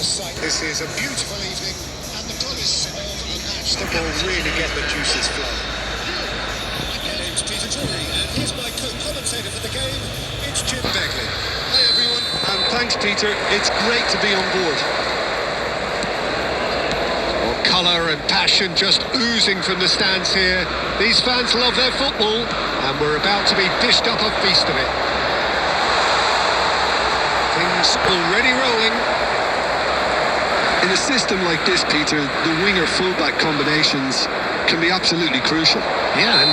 first sight. This is a beautiful evening, and the promise of a match that will really get the juices flowing. My name's Peter Drury, and here's my co-commentator for the game. It's Jim Begley. Hi everyone. And thanks, Peter. It's great to be on board. Colour and passion just oozing from the stands here. These fans love their football, and we're about to be dished up a feast of it. Things already rolling. In a system like this, Peter, the winger-fullback combinations can be absolutely crucial. Yeah, and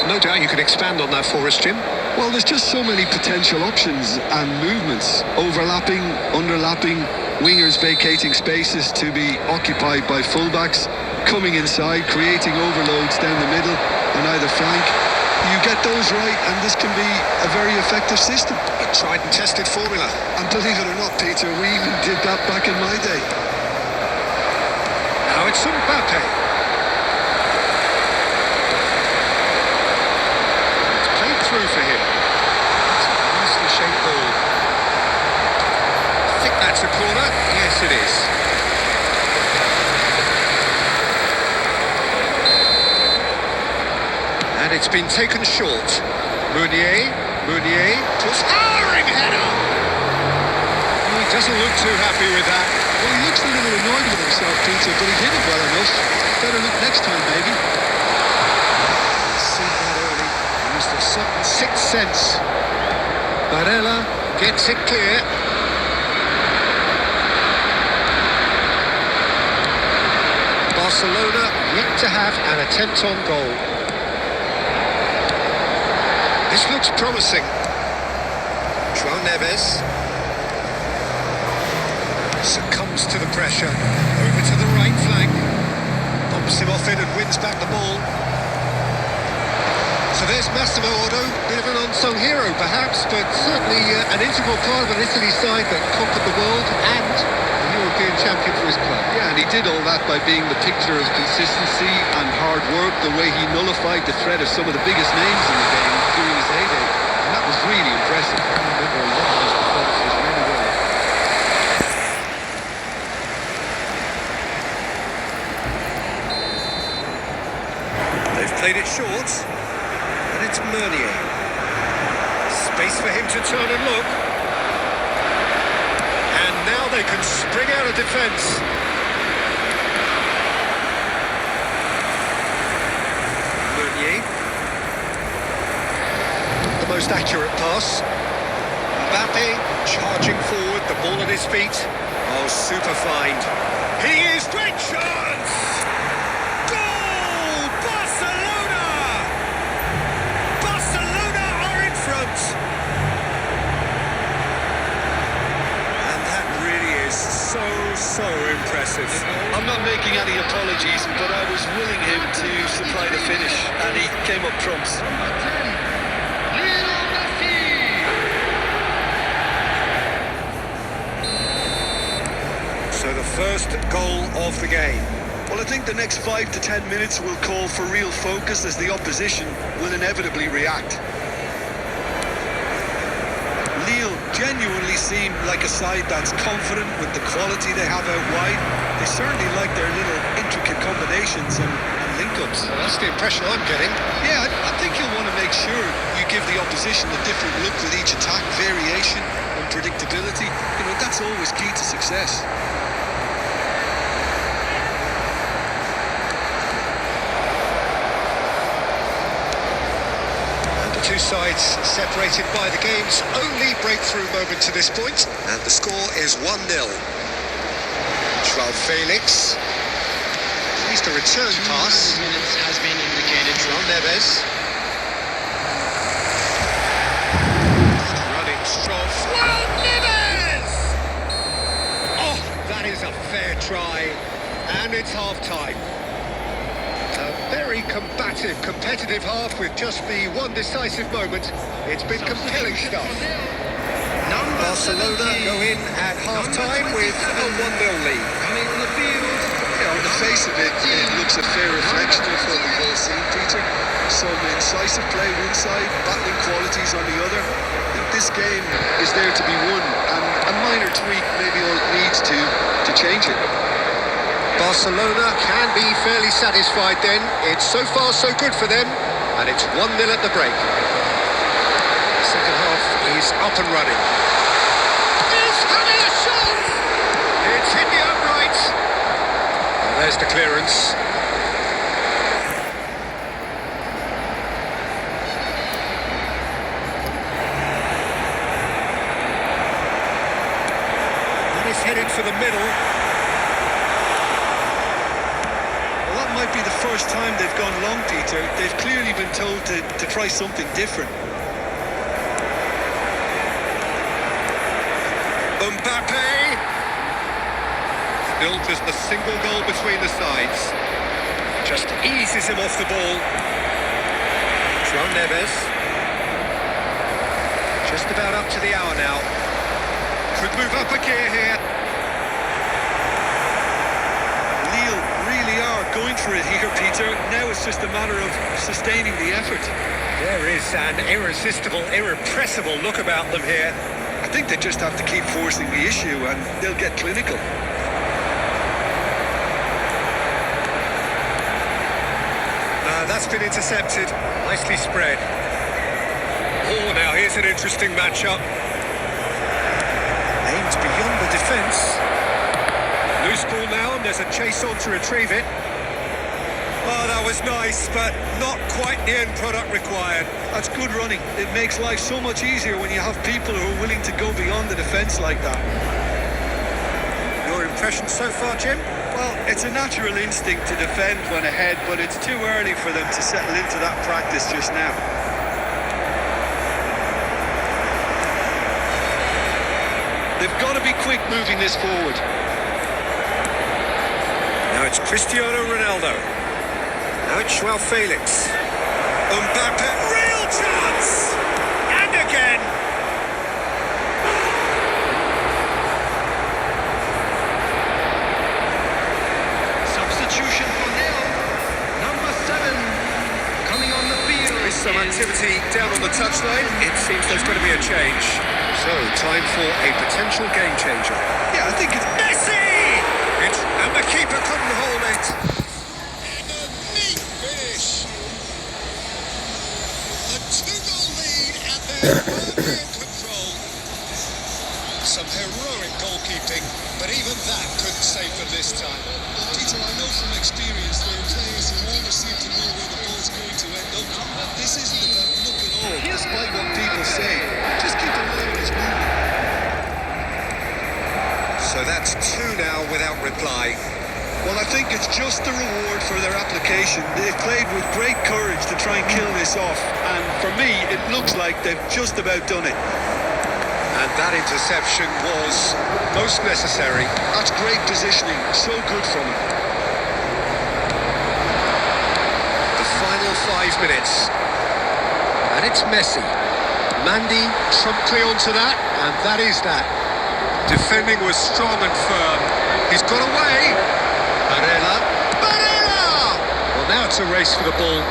no doubt you could expand on that for us, Jim. Well, there's just so many potential options and movements. Overlapping, underlapping, wingers vacating spaces to be occupied by fullbacks, coming inside, creating overloads down the middle and either flank. You get those right and this can be a very effective system. A tried and tested formula. And believe it or not, Peter, we even did that back in my day. Now it's Mbappe. It's played through for him. It's a nicely shaped ball. I think that's a corner. Yes, it is. And it's been taken short. Meunier, towering header. Oh, he doesn't look too happy with that. Well, he looks a little annoyed with himself, Peter, but he did it well enough. Better look next time, maybe. See that early. Used a certain sixth sense. Barella gets it clear. Barcelona yet to have an attempt on goal. This looks promising. João Neves succumbs to the pressure. Over to the right flank. Bumps him off it and wins back the ball. So there's Massimo Otto, bit of an unsung hero perhaps, but certainly an integral part of an Italy side that conquered the world and a European champion for his club. Yeah, and he did all that by being the picture of consistency and hard work, the way he nullified the threat of some of the biggest names in the game during his heyday. And that was really impressive. I remember a lot of those performances really well. They've played it short, and it's Meunier. Space for him to turn and look. And now they can spring out of defence. Meunier. The most accurate pass. Mbappe charging forward, the ball at his feet. Oh, super find. He is, great chance! Goal! Barcelona! Barcelona are in front! And that really is so impressive. I'm not making any apologies, but I was willing him to supply the finish, and he came up trumps. So the first goal of the game. Well, I think the next 5 to 10 minutes will call for real focus as the opposition will inevitably react. Lille genuinely seem like a side that's confident with the quality they have out wide. They certainly like their little intricate combinations and link-ups. Well, that's the impression I'm getting. Yeah, I think you'll want to make sure you give the opposition a different look with each attack, variation and predictability. You know, that's always key to success. Two sides separated by the game's only breakthrough moment to this point, and the score is 1-0. João Felix. At least a return pass. Minutes has been indicated. João Neves. Running strong. João Neves! Oh, that is a fair try, and it's half-time. A very combative, competitive half with just the one decisive moment. It's been compelling stuff. Barcelona go in at half-time with a 1-0 lead. Coming to the field. Yeah, on the face of it, it looks a fair reflection of what we've all seen, Peter. some incisive play one side, battling qualities on the other. I think this game is there to be won, and a minor tweak maybe all it needs to change it. Barcelona can be fairly satisfied then. It's so far so good for them, and it's 1-0 at the break. The second half is up and running. He's having a shot! It's hit the upright. And there's the clearance. And it's headed for the middle. Might be the first time they've gone long, Peter. They've clearly been told to try something different. Mbappe! Still just a single goal between the sides. Just eases him off the ball. João Neves. Just about up to the hour now. Could move up a gear here. Going for it here, Peter. Now it's just a matter of sustaining the effort. There is an irresistible, irrepressible look about them here. I think they just have to keep forcing the issue and they'll get clinical. That's been intercepted. Nicely spread. Oh, now here's an interesting matchup. Aimed beyond the defence. Loose ball now, and there's a chase on to retrieve it. Oh, that was nice, but not quite the end product required. That's good running. It makes life so much easier when you have people who are willing to go beyond the defence like that. Your impression so far, Jim? Well, it's a natural instinct to defend when ahead, but it's too early for them to settle into that practice just now. They've got to be quick moving this forward. Now it's Cristiano Ronaldo. Now it's João Felix. Mbappe, real chance! And again! Substitution for Leo. Number 7 coming on the field. There is some activity down on the touchline. It seems there's going to be a change. So, time for a potential game changer. Yeah, I think it's Messi! And the keeper couldn't hold it. And a neat finish. A 2-goal lead and they're firmly in control. Some heroic goalkeeping, but even that couldn't save them this time. Peter, I know from experience there are players who always seem to know where the ball's going to end up. This isn't about luck at all, despite what people say. Just keep an eye on his movement. So that's 2 now without reply. Well, I think it's just the reward for their application. They've played with great courage to try and kill this off. And for me, it looks like they've just about done it. And that interception was most necessary. That's great positioning. So good from him. The final 5 minutes. And it's Messi. Mandy trumped clear onto that, and that is that. Defending was strong and firm. He's got away. Barella. Well, now it's a race for the ball.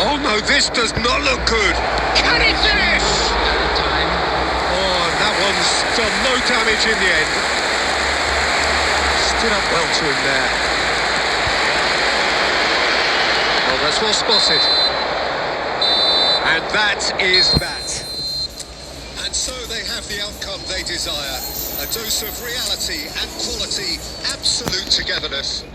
Oh no, this does not look good. Can he finish? Oh, that one's done no damage in the end. Stood up well to him there. Well, that's well spotted. And that is that. And so they have the outcome they desire. A dose of reality and quality, absolute togetherness.